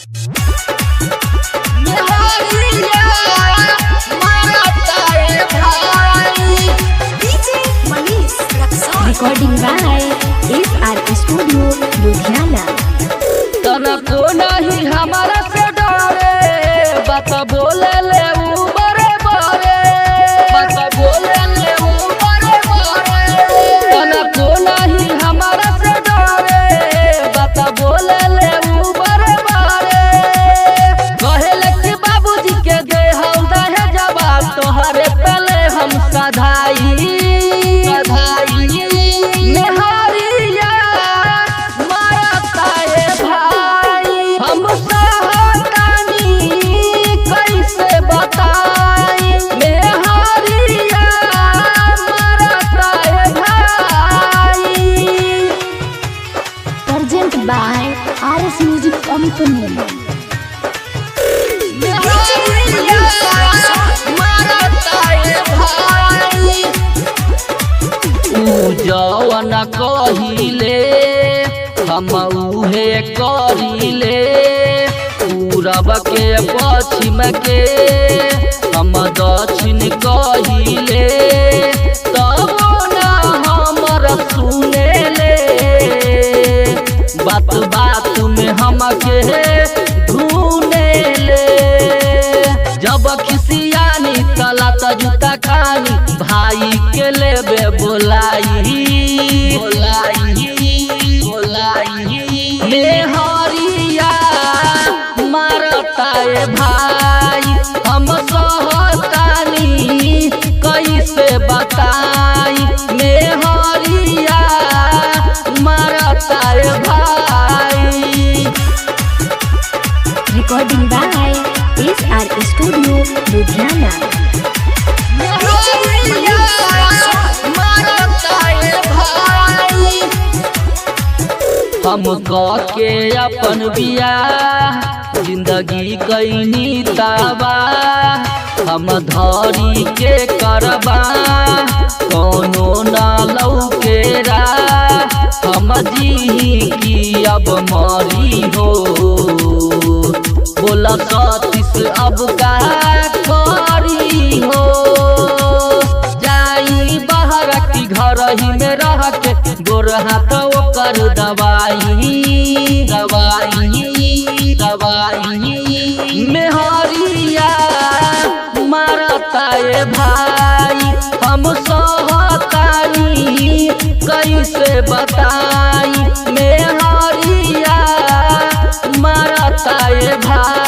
Recording by SR Studio Ludhiana. तना को नहीं हमारा से डरे, बात बोले ले ऊ बरे बरे, बात बोले ले ऊ बरे बरे। तना को नहीं हमारा से डरे, बात बोले ले ऊ बरे बरे। कहेले कि बाबूजी के दे हम दहे जवाब, तोहरे पहले हम सधाई by RS Music Company। जवन कहिले हम उहे करिले, पूरब के पश्चिम के हम दक्षिण कहिले, तब ना हमर सुनेले। बात बात में हमके ढूंढे ले, जब खिसियानी तला जूता खानी, भाई के लेबे बोलाई बोलाई बोलाई। मेहरिया मारता ए भाई, हम सहतानी कैसे बताई। मेहरिया मारता ए भाई। Recording by SR Studio Ludhiana. हम के अपन बियाह जिंदगी कैनी ताबा, हम धरी के करबा कोनो ना लौकेरा। हम जी की अब मरी हो, बोला सतीश अब का करी हो। जाई बाहर की घर ही में रह के, गोर हाथ ओकर दवाई दवाई दवाई। मेहरिया मारता ए भाई, हम सहतानी कैसे बताई। मेहरिया मारता ए भाई।